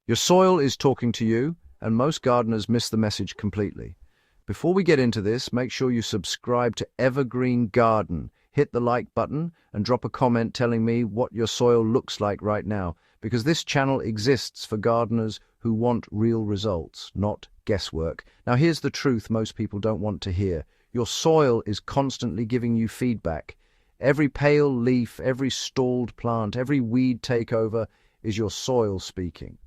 Your soil is talking to you, and most gardeners miss the message completely. Before we get into this, make sure you subscribe to Evergreen Garden. Hit the like button and drop a comment telling me what your soil looks like right now, because this channel exists for gardeners who want real results, not guesswork. Now here's the truth most people don't want to hear. Your soil is constantly giving you feedback. Every pale leaf, every stalled plant, every weed takeover is your soil speaking.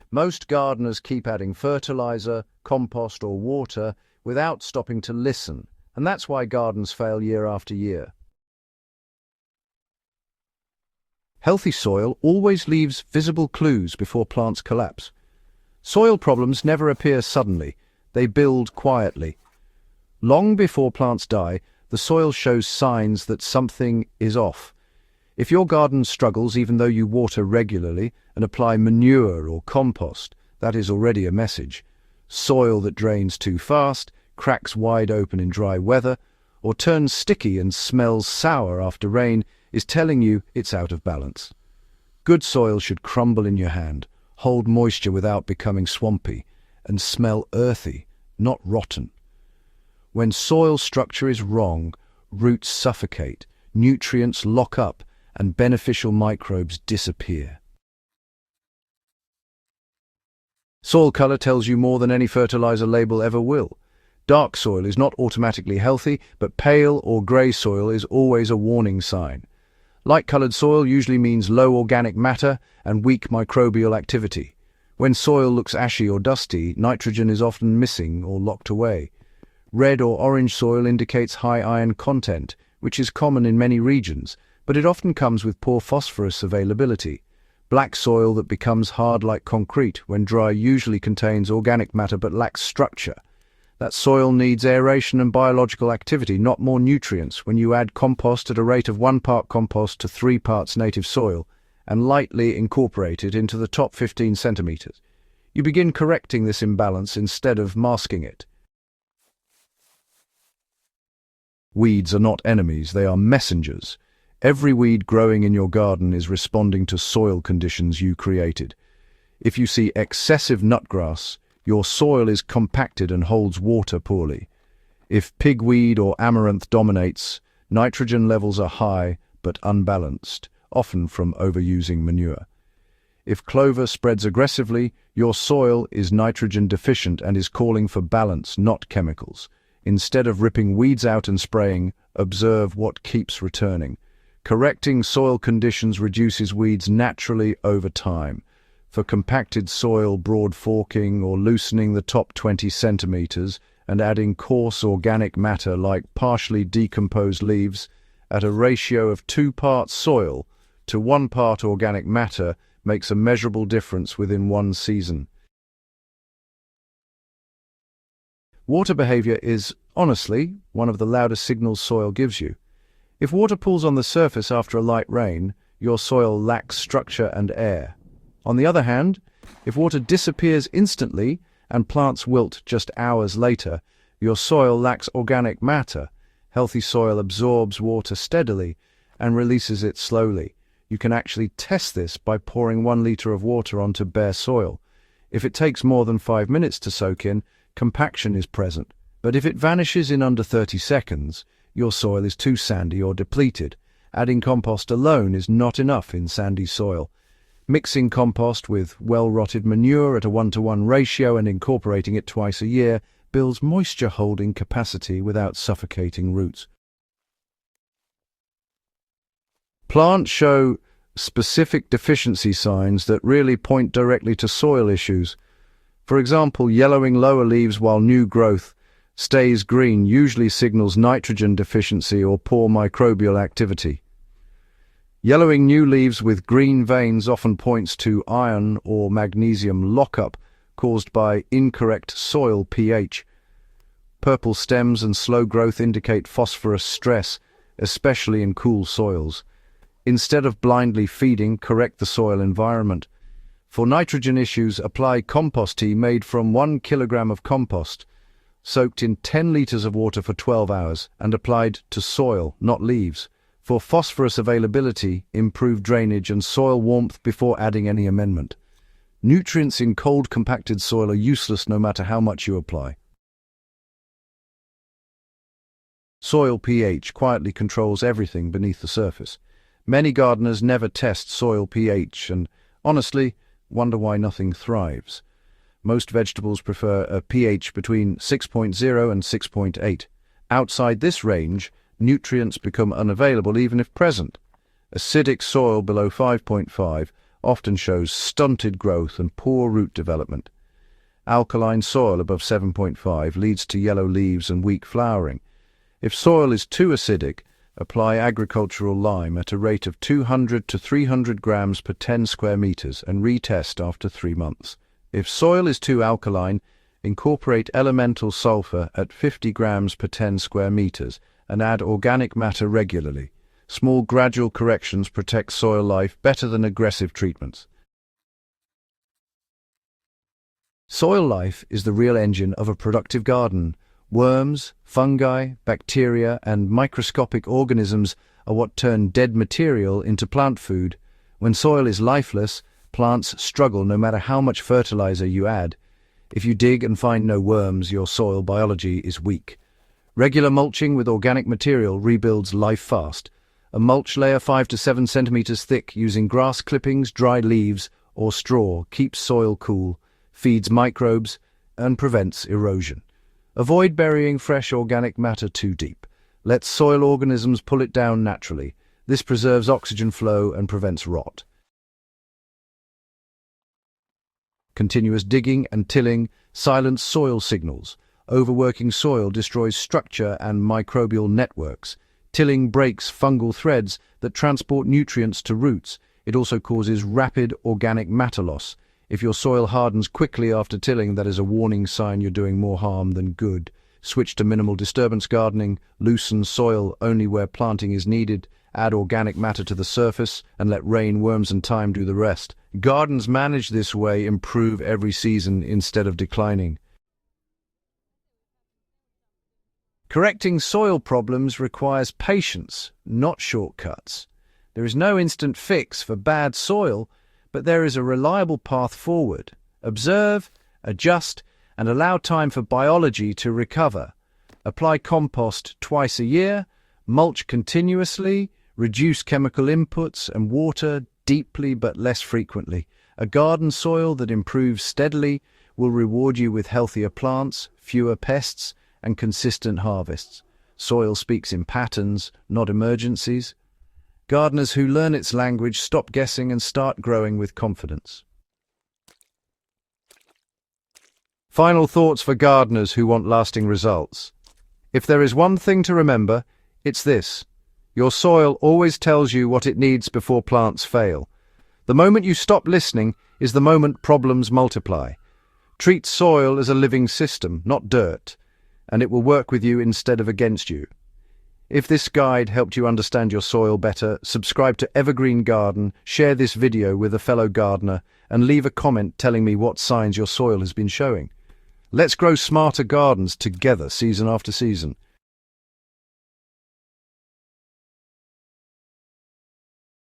Most gardeners keep adding fertilizer, compost, or water without stopping to listen, and that's why gardens fail year after year. Healthy soil always leaves visible clues before plants collapse. Soil problems never appear suddenly, they build quietly. Long before plants die, the soil shows signs that something is off. If your garden struggles even though you water regularly and apply manure or compost, that is already a message. Soil that drains too fast, cracks wide open in dry weather, or turns sticky and smells sour after rain is telling you it's out of balance. Good soil should crumble in your hand, hold moisture without becoming swampy, and smell earthy, not rotten. When soil structure is wrong, roots suffocate, nutrients lock up, and beneficial microbes disappear. Soil color tells you more than any fertilizer label ever will. Dark soil is not automatically healthy, but pale or gray soil is always a warning sign. Light-colored soil usually means low organic matter and weak microbial activity. When soil looks ashy or dusty, nitrogen is often missing or locked away. Red or orange soil indicates high iron content, which is common in many regions, but it often comes with poor phosphorus availability. Black soil that becomes hard like concrete when dry usually contains organic matter but lacks structure. That soil needs aeration and biological activity, not more nutrients. When you add compost at a rate of 1 part compost to 3 parts native soil and lightly incorporate it into the top 15 centimeters, you begin correcting this imbalance instead of masking it. Weeds are not enemies, they are messengers. Every weed growing in your garden is responding to soil conditions you created. If you see excessive nutgrass, your soil is compacted and holds water poorly. If pigweed or amaranth dominates, nitrogen levels are high but unbalanced, often from overusing manure. If clover spreads aggressively, your soil is nitrogen deficient and is calling for balance, not chemicals. Instead of ripping weeds out and spraying, observe what keeps returning. Correcting soil conditions reduces weeds naturally over time. For compacted soil, broad forking or loosening the top 20 centimeters and adding coarse organic matter like partially decomposed leaves at a ratio of 2 parts soil to 1 part organic matter makes a measurable difference within one season. Water behavior is, honestly, one of the loudest signals soil gives you. If water pools on the surface after a light rain, your soil lacks structure and air. On the other hand, if water disappears instantly and plants wilt just hours later, your soil lacks organic matter. Healthy soil absorbs water steadily and releases it slowly. You can actually test this by pouring 1 liter of water onto bare soil. If it takes more than 5 minutes to soak in, compaction is present. But if it vanishes in under 30 seconds, your soil is too sandy or depleted. Adding compost alone is not enough in sandy soil. Mixing compost with well-rotted manure at a 1-to-1 ratio and incorporating it twice a year builds moisture-holding capacity without suffocating roots. Plants show specific deficiency signs that really point directly to soil issues. For example, yellowing lower leaves while new growth stays green usually signals nitrogen deficiency or poor microbial activity. Yellowing new leaves with green veins often points to iron or magnesium lockup caused by incorrect soil pH. Purple stems and slow growth indicate phosphorus stress, especially in cool soils. Instead of blindly feeding, correct the soil environment. For nitrogen issues, apply compost tea made from 1 kilogram of compost, soaked in 10 liters of water for 12 hours and applied to soil, not leaves. For phosphorus availability, improve drainage and soil warmth before adding any amendment. Nutrients in cold, compacted soil are useless no matter how much you apply. Soil pH quietly controls everything beneath the surface. Many gardeners never test soil pH and, honestly, wonder why nothing thrives. Most vegetables prefer a pH between 6.0 and 6.8. Outside this range, nutrients become unavailable even if present. Acidic soil below 5.5 often shows stunted growth and poor root development. Alkaline soil above 7.5 leads to yellow leaves and weak flowering. If soil is too acidic, apply agricultural lime at a rate of 200 to 300 grams per 10 square meters and retest after 3 months. If soil is too alkaline, incorporate elemental sulfur at 50 grams per 10 square meters and add organic matter regularly. Small gradual corrections protect soil life better than aggressive treatments. Soil life is the real engine of a productive garden. Worms, fungi, bacteria, and microscopic organisms are what turn dead material into plant food. When soil is lifeless, plants struggle no matter how much fertilizer you add. If you dig and find no worms, your soil biology is weak. Regular mulching with organic material rebuilds life fast. A mulch layer 5 to 7 centimeters thick using grass clippings, dried leaves, or straw keeps soil cool, feeds microbes, and prevents erosion. Avoid burying fresh organic matter too deep. Let soil organisms pull it down naturally. This preserves oxygen flow and prevents rot. Continuous digging and tilling silence soil signals. Overworking soil destroys structure and microbial networks. Tilling breaks fungal threads that transport nutrients to roots. It also causes rapid organic matter loss. If your soil hardens quickly after tilling, that is a warning sign you're doing more harm than good. Switch to minimal disturbance gardening, loosen soil only where planting is needed, add organic matter to the surface, and let rain, worms, and time do the rest. Gardens managed this way improve every season instead of declining. Correcting soil problems requires patience, not shortcuts. There is no instant fix for bad soil, but there is a reliable path forward. Observe, adjust, and allow time for biology to recover. Apply compost twice a year, mulch continuously, reduce chemical inputs and water deeply but less frequently. A garden soil that improves steadily will reward you with healthier plants, fewer pests, and consistent harvests. Soil speaks in patterns, not emergencies. Gardeners who learn its language stop guessing and start growing with confidence. Final thoughts for gardeners who want lasting results. If there is one thing to remember, it's this. Your soil always tells you what it needs before plants fail. The moment you stop listening is the moment problems multiply. Treat soil as a living system, not dirt, and it will work with you instead of against you. If this guide helped you understand your soil better, subscribe to Evergreen Garden, share this video with a fellow gardener, and leave a comment telling me what signs your soil has been showing. Let's grow smarter gardens together season after season.